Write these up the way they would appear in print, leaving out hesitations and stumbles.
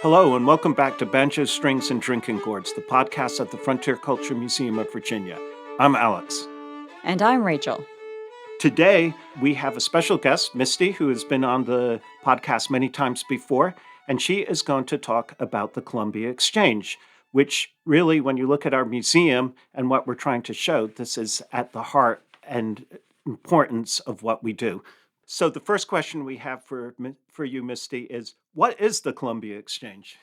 Hello, and welcome back to Banjos, Strings, and Drinking Gourds, the podcast at the Frontier Culture Museum of Virginia. I'm Alex. And I'm Rachel. Today, we have a special guest, Misti, who has been on the podcast many times before, and she is going to talk about the Columbian Exchange, which really, when you look at our museum and what we're trying to show, this is at the heart and importance of what we do. So the first question we have for you, Misti, is what is the Columbian Exchange?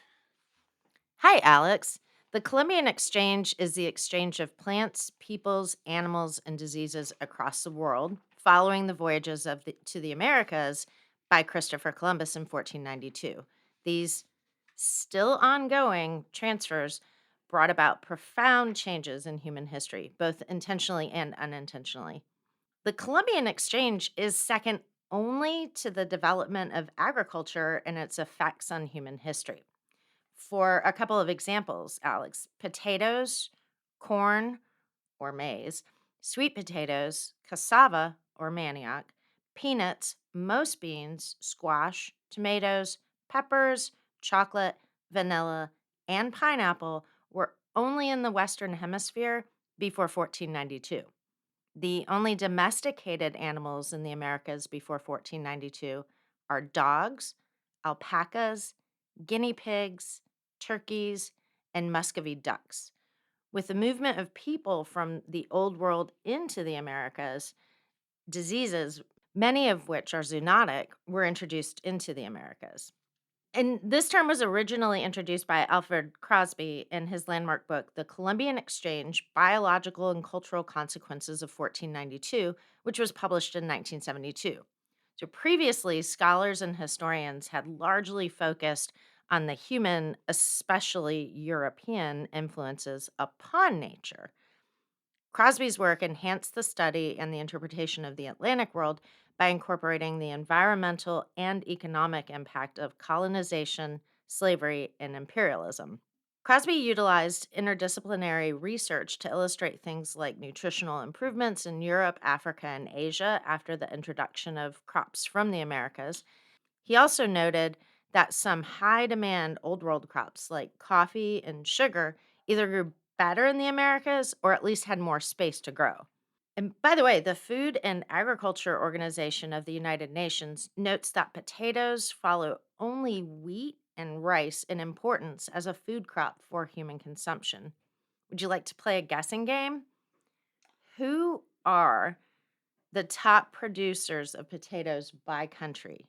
Hi, Alex. The Columbian Exchange is the exchange of plants, peoples, animals, and diseases across the world following the voyages to the Americas by Christopher Columbus in 1492. These still ongoing transfers brought about profound changes in human history, both intentionally and unintentionally. The Columbian Exchange is second only to the development of agriculture and its effects on human history. For a couple of examples, Alex, potatoes, corn or maize, sweet potatoes, cassava or manioc, peanuts, most beans, squash, tomatoes, peppers, chocolate, vanilla, and pineapple were only in the Western Hemisphere before 1492. The only domesticated animals in the Americas before 1492 are dogs, alpacas, guinea pigs, turkeys, and Muscovy ducks. With the movement of people from the Old World into the Americas, diseases, many of which are zoonotic, were introduced into the Americas. And this term was originally introduced by Alfred Crosby in his landmark book, The Columbian Exchange Biological and Cultural Consequences of 1492, which was published in 1972. So previously, scholars and historians had largely focused on the human, especially European, influences upon nature. Crosby's work enhanced the study and the interpretation of the Atlantic world by incorporating the environmental and economic impact of colonization, slavery, and imperialism. Crosby utilized interdisciplinary research to illustrate things like nutritional improvements in Europe, Africa, and Asia after the introduction of crops from the Americas. He also noted that some high demand Old World crops like coffee and sugar either grew better in the Americas or at least had more space to grow. And by the way, the Food and Agriculture Organization of the United Nations notes that potatoes follow only wheat and rice in importance as a food crop for human consumption. Would you like to play a guessing game? Who are the top producers of potatoes by country?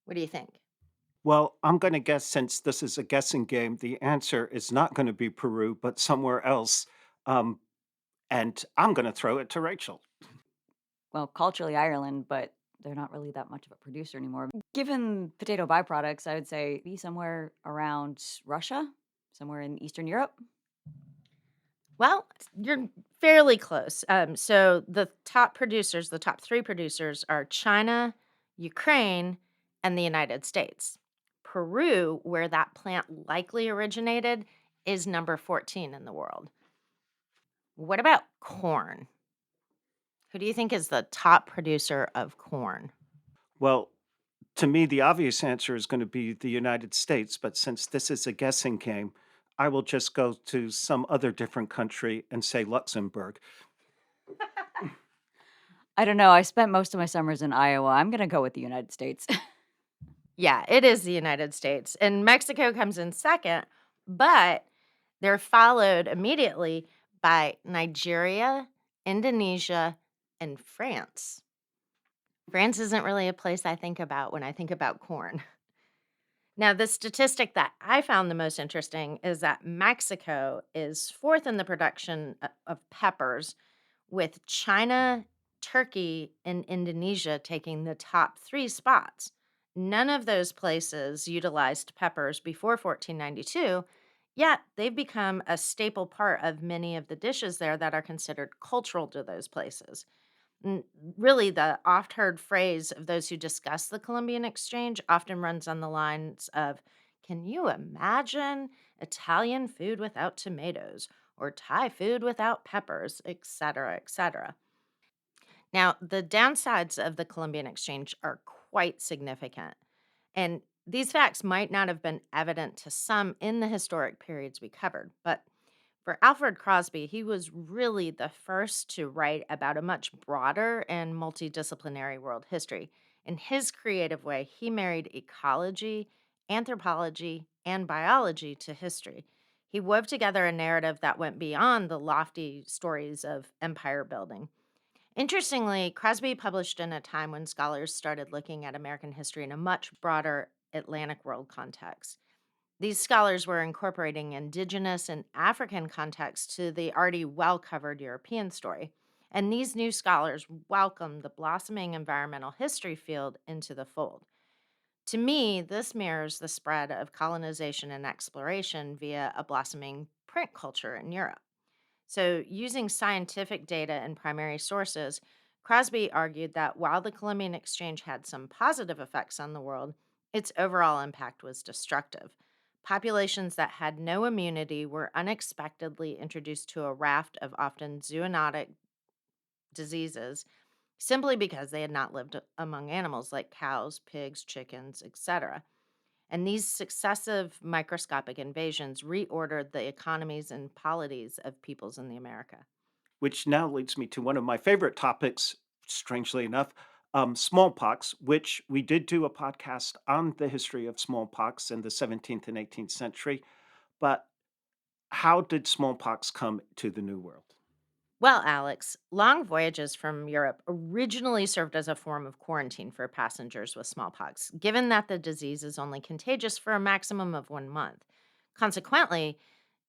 What do you think? Well, I'm going to guess since this is a guessing game, the answer is not going to be Peru, but somewhere else. Um, and I'm going to throw it to Rachel. Well, culturally Ireland, but they're not really that much of a producer anymore. Given potato byproducts, I would say be somewhere around Russia, somewhere in Eastern Europe. Well, you're fairly close. So the top producers, the top three producers are China, Ukraine, and the United States. Peru, where that plant likely originated, is number 14 in the world. What about corn? Who do you think is the top producer of corn? Well, to me, the obvious answer is going to be the United States, but since this is a guessing game, I will just go to some other different country and say Luxembourg. I don't know. I spent most of my summers in Iowa. I'm going to go with the United States. Yeah, it is the United States. And Mexico comes in second, but they're followed immediately by Nigeria, Indonesia, and France. France isn't really a place I think about when I think about corn. Now, the statistic that I found the most interesting is that Mexico is fourth in the production of peppers, with China, Turkey, and Indonesia taking the top three spots. None of those places utilized peppers before 1492, yet they've become a staple part of many of the dishes there that are considered cultural to those places. Really, the oft heard phrase of those who discuss the Columbian Exchange often runs on the lines of, "Can you imagine Italian food without tomatoes or Thai food without peppers, etc., etc.?" Now, the downsides of the Columbian Exchange are quite significant. And These facts might not have been evident to some in the historic periods we covered, but for Alfred Crosby, he was really the first to write about a much broader and multidisciplinary world history. In his creative way, he married ecology, anthropology, and biology to history. He wove together a narrative that went beyond the lofty stories of empire building. Interestingly, Crosby published in a time when scholars started looking at American history in a much broader Atlantic world context. These scholars were incorporating indigenous and African context to the already well covered European story. And these new scholars welcomed the blossoming environmental history field into the fold. To me, this mirrors the spread of colonization and exploration via a blossoming print culture in Europe. So, using scientific data and primary sources, Crosby argued that while the Columbian Exchange had some positive effects on the world, its overall impact was destructive. Populations that had no immunity were unexpectedly introduced to a raft of often zoonotic diseases simply because they had not lived among animals like cows, pigs, chickens, etc. And these successive microscopic invasions reordered the economies and polities of peoples in the America. Which now leads me to one of my favorite topics, strangely enough, smallpox, which we did do a podcast on the history of smallpox in the 17th and 18th century. But how did smallpox come to the New World? Well, Alex, long voyages from Europe originally served as a form of quarantine for passengers with smallpox, given that the disease is only contagious for a maximum of 1 month. Consequently,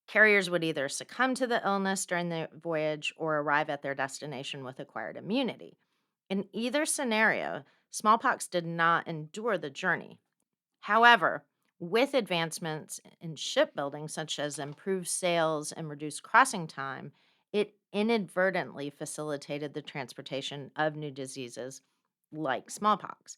carriers would either succumb to the illness during the voyage or arrive at their destination with acquired immunity. In either scenario, smallpox did not endure the journey. However, with advancements in shipbuilding, such as improved sails and reduced crossing time, it inadvertently facilitated the transportation of new diseases like smallpox.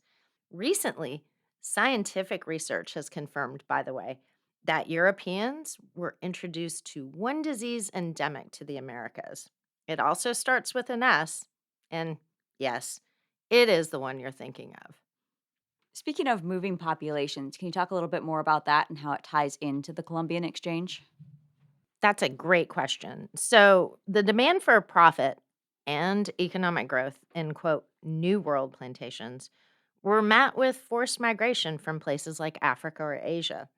Recently, scientific research has confirmed, by the way, that Europeans were introduced to one disease endemic to the Americas. It also starts with an S, and yes, it is the one you're thinking of. Speaking of moving populations, can you talk a little bit more about that and how it ties into the Columbian Exchange? That's a great question. So, the demand for profit and economic growth in quote, New World plantations were met with forced migration from places like Africa or Asia.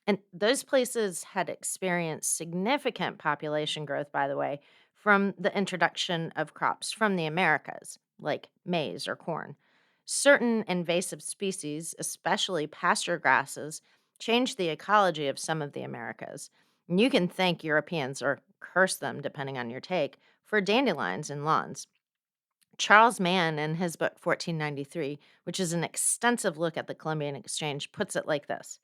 And those places had experienced significant population growth, by the way, from the introduction of crops from the Americas, like maize or corn. Certain invasive species, especially pasture grasses, changed the ecology of some of the Americas. And you can thank Europeans, or curse them, depending on your take, for dandelions in lawns. Charles Mann, in his book 1493, which is an extensive look at the Columbian Exchange, puts it like this: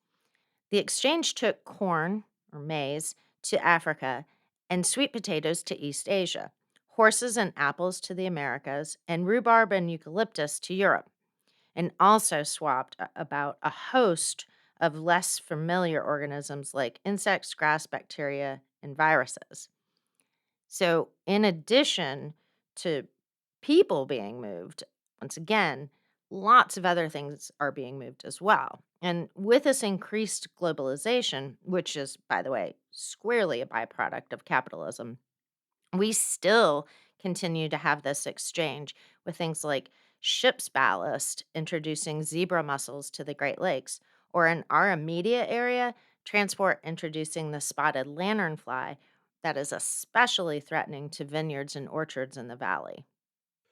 the exchange took corn or maize to Africa and sweet potatoes to East Asia, horses and apples to the Americas, and rhubarb and eucalyptus to Europe, and also swapped about a host of less familiar organisms like insects, grass, bacteria, and viruses. So, in addition to people being moved, once again, lots of other things are being moved as well. And with this increased globalization, which is, by the way, squarely a byproduct of capitalism, we still continue to have this exchange with things like ship's ballast introducing zebra mussels to the Great Lakes, or in our immediate area, transport introducing the spotted lanternfly that is especially threatening to vineyards and orchards in the valley.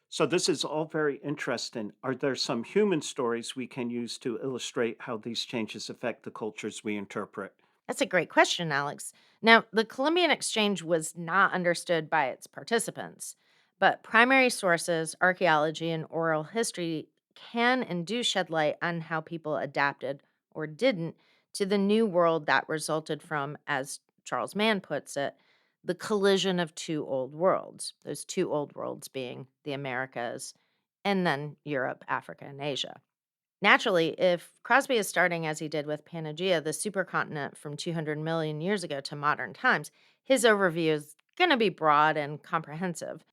So, this is all very interesting. Are there some human stories we can use to illustrate how these changes affect the cultures we interpret? That's a great question, Alex. Now, the Columbian Exchange was not understood by its participants, but primary sources, archaeology, and oral history can and do shed light on how people adapted or didn't to the new world that resulted from, as Charles Mann puts it, the collision of two old worlds. Those two old worlds being the Americas and then Europe, Africa, and Asia. Naturally, if Crosby is starting as he did with Pangaea, the supercontinent from 200 million years ago to modern times, his overview is going to be broad and comprehensive.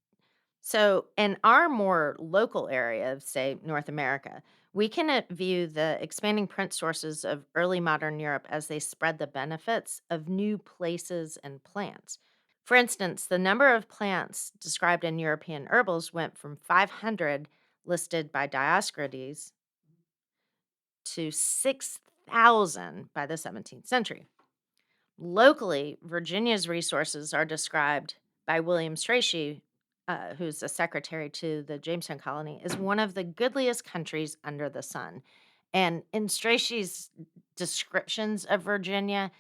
So, in our more local area of, say, North America, We can view the expanding print sources of early modern Europe as they spread the benefits of new places and plants. For instance, the number of plants described in European herbals went from 500 listed by Dioscorides to 6,000 by the 17th century. Locally, Virginia's resources are described by William Strachey, who's a secretary to the Jamestown colony, as one of the goodliest countries under the sun. And in Strachey's descriptions of Virginia,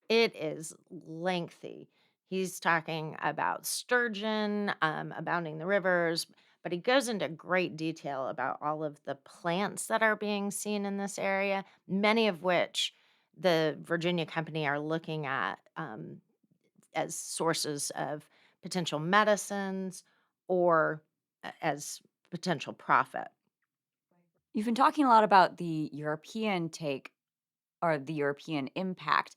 it is lengthy. He's talking about sturgeon, abounding the rivers, but he goes into great detail about all of the plants that are being seen in this area, many of which the Virginia Company are looking at as sources of potential medicines or as potential profit. You've been talking a lot about the European take or the European impact.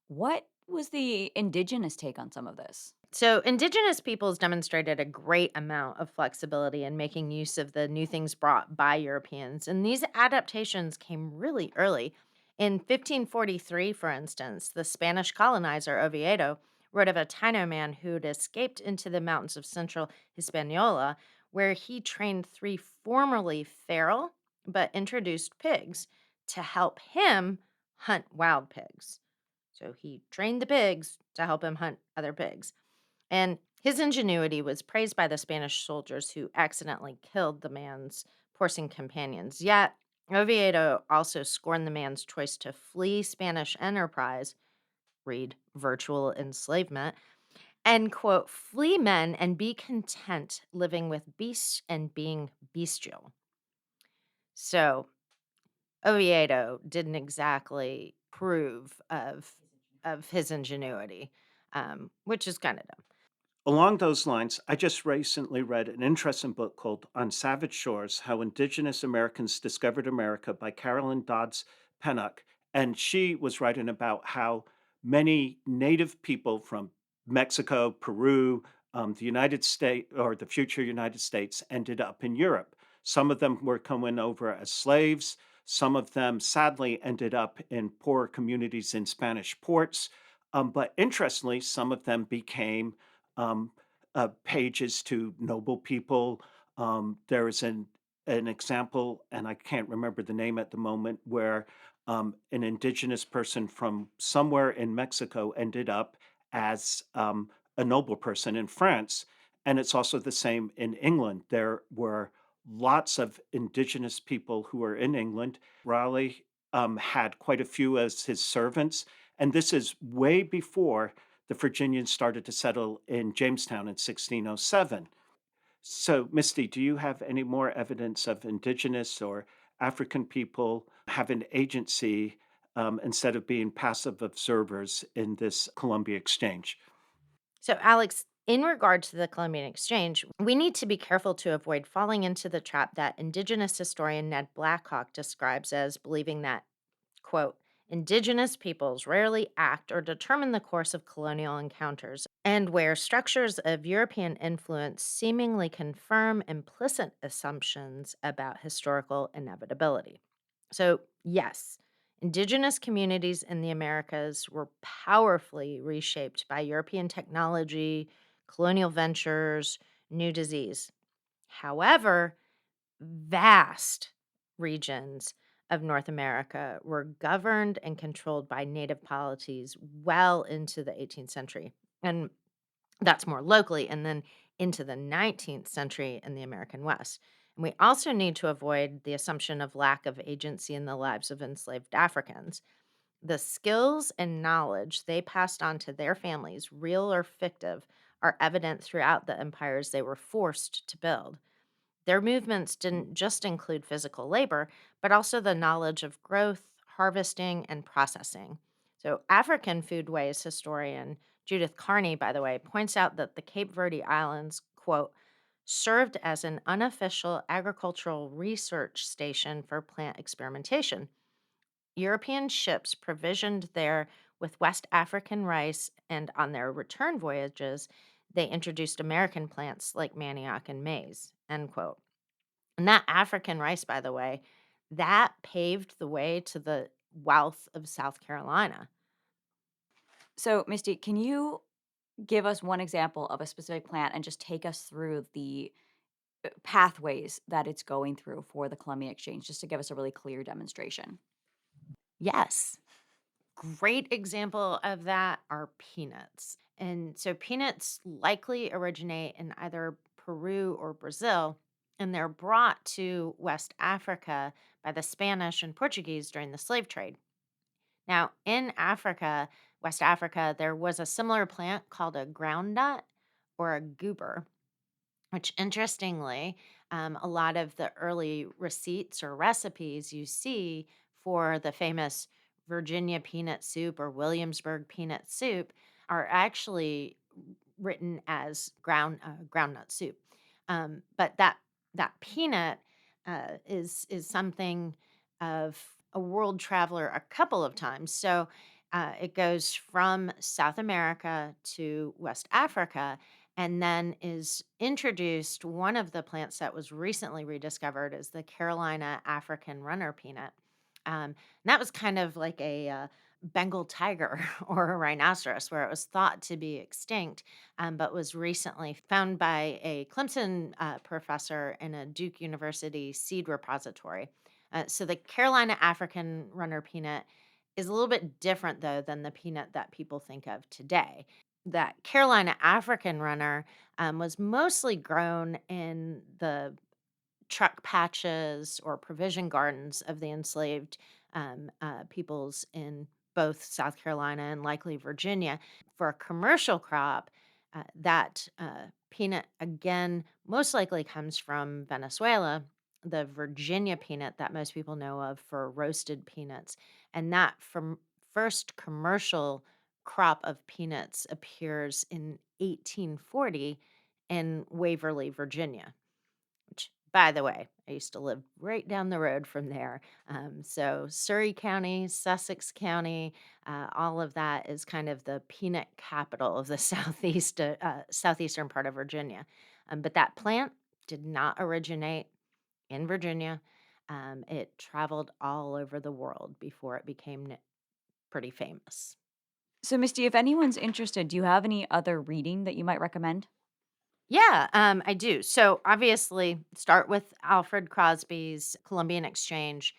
What was the indigenous take on some of this? So, indigenous peoples demonstrated a great amount of flexibility in making use of the new things brought by Europeans, and these adaptations came really early. In 1543, for instance, the Spanish colonizer Oviedo wrote of a Taino man who'd escaped into the mountains of central Hispaniola, where he trained three formerly feral but introduced pigs to help him hunt wild pigs. So, he trained the pigs to help him hunt other pigs. And his ingenuity was praised by the Spanish soldiers who accidentally killed the man's porcine companions. Yet, Oviedo also scorned the man's choice to flee Spanish enterprise, read virtual enslavement, and quote, flee men and be content living with beasts and being bestial. So, Oviedo didn't exactly prove of his ingenuity, which is kind of dumb. Along those lines, I just recently read an interesting book called On Savage Shores: How Indigenous Americans Discovered America by Carolyn Dodds Pennock. And she was writing about how many native people from Mexico, Peru, the United States, or the future United States, ended up in Europe. Some of them were coming over as slaves. Some of them sadly ended up in poor communities in Spanish ports. But interestingly, some of them became um, pages to noble people. There is an example, and I can't remember the name at the moment, where an indigenous person from somewhere in Mexico ended up as a noble person in France. And it's also the same in England. There were lots of indigenous people who were in England. Raleigh had quite a few as his servants. And this is way before the Virginians started to settle in Jamestown in 1607. So, Misty, do you have any more evidence of indigenous or African people having agency instead of being passive observers in this Columbia Exchange? So, Alex, in regard to the Columbian Exchange, we need to be careful to avoid falling into the trap that Indigenous historian Ned Blackhawk describes as believing that, quote, Indigenous peoples rarely act or determine the course of colonial encounters, and where structures of European influence seemingly confirm implicit assumptions about historical inevitability. So, yes, indigenous communities in the Americas were powerfully reshaped by European technology, colonial ventures, new disease. However, vast regions of North America were governed and controlled by native polities well into the 18th century. And that's more locally, and then into the 19th century in the American West. And we also need to avoid the assumption of lack of agency in the lives of enslaved Africans. The skills and knowledge they passed on to their families, real or fictive, are evident throughout the empires they were forced to build. Their movements didn't just include physical labor, but also the knowledge of growth, harvesting, and processing. So, African foodways historian Judith Carney, by the way, points out that the Cape Verde Islands, quote, served as an unofficial agricultural research station for plant experimentation. European ships provisioned there with West African rice, and on their return voyages, they introduced American plants like manioc and maize, end quote. And that African rice, by the way, That paved the way to the wealth of South Carolina. So, Misty, can you give us one example of a specific plant and just take us through the pathways that it's going through for the Columbian Exchange, just to give us a really clear demonstration? Yes. Great example of that are peanuts. And so peanuts likely originate in either Peru or Brazil, and they're brought to West Africa by the Spanish and Portuguese during the slave trade. Now, in Africa, West Africa, there was a similar plant called a groundnut or a goober, which interestingly, a lot of the early receipts or recipes you see for the famous Virginia peanut soup or Williamsburg peanut soup are actually written as groundnut soup. But that peanut is something of a world traveler a couple of times. So it goes from South America to West Africa, and then is introduced. One of the plants that was recently rediscovered is the Carolina African runner peanut. And that was kind of like a Bengal tiger or a rhinoceros, where it was thought to be extinct, but was recently found by a Clemson professor in a Duke University seed repository. So the Carolina African runner peanut is a little bit different, though, than the peanut that people think of today. That Carolina African runner was mostly grown in the truck patches or provision gardens of the enslaved peoples in both South Carolina and likely Virginia. For a commercial crop, that peanut again most likely comes from Venezuela. The Virginia peanut that most people know of for roasted peanuts, and that from first commercial crop of peanuts appears in 1840 in Waverly, Virginia. Which, by the way, I used to live right down the road from there. So Surrey County, Sussex County, all of that is kind of the peanut capital of the southeastern part of Virginia. But that plant did not originate in Virginia. It traveled all over the world before it became pretty famous. So, Misty, if anyone's interested, do you have any other reading that you might recommend? Yeah, I do. So obviously, start with Alfred Crosby's Columbian Exchange.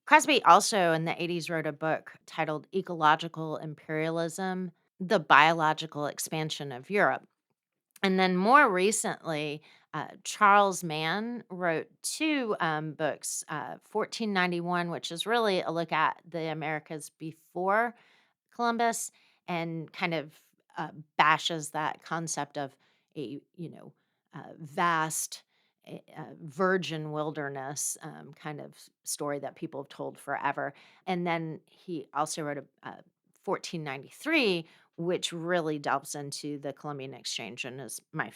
Crosby also in the 80s wrote a book titled Ecological Imperialism: The Biological Expansion of Europe. And then more recently, Charles Mann wrote two books, 1491, which is really a look at the Americas before Columbus, and kind of bashes that concept of a vast virgin wilderness kind of story that people have told forever. And then he also wrote a 1493, which really delves into the Columbian Exchange and is my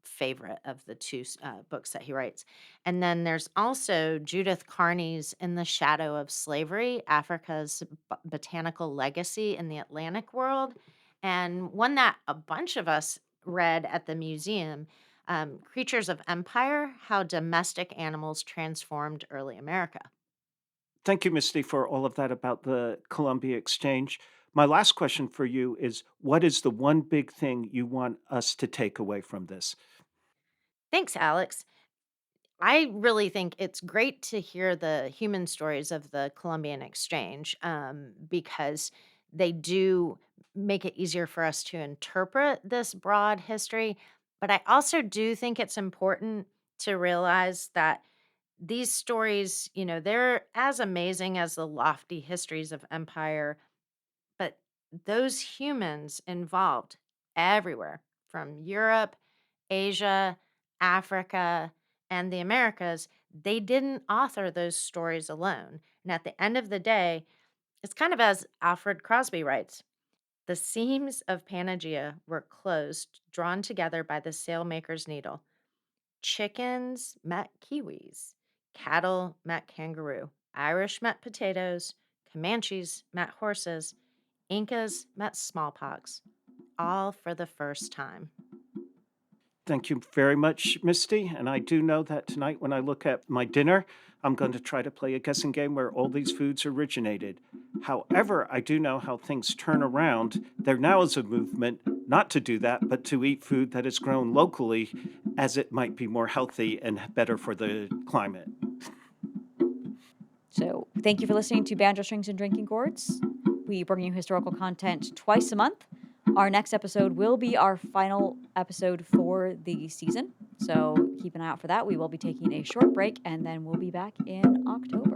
favorite of the two books that he writes. And then there's also Judith Carney's In the Shadow of Slavery: Africa's Botanical Legacy in the Atlantic World, and one that a bunch of us read at the museum, Creatures of Empire: How Domestic Animals Transformed Early America. Thank you, Misty, for all of that about the Columbia Exchange. My last question for you is, what is the one big thing you want us to take away from this? Thanks, Alex. I really think it's great to hear the human stories of the Columbian Exchange, because they do make it easier for us to interpret this broad history. But I also do think it's important to realize that these stories, they're as amazing as the lofty histories of empire, but those humans involved everywhere from Europe, Asia, Africa, and the Americas, they didn't author those stories alone. And at the end of the day, it's kind of as Alfred Crosby writes: the seams of Pangea were closed, drawn together by the sailmaker's needle. Chickens met kiwis, cattle met kangaroo, Irish met potatoes, Comanches met horses, Incas met smallpox, all for the first time. Thank you very much, Misty. And I do know that tonight, when I look at my dinner, I'm going to try to play a guessing game where all these foods originated. However, I do know how things turn around. There now is a movement not to do that, but to eat food that is grown locally, as it might be more healthy and better for the climate. So thank you for listening to Banjo Strings and Drinking Gourds. We bring you historical content twice a month. Our next episode will be our final episode for the season. So keep an eye out for that. We will be taking a short break and then we'll be back in October.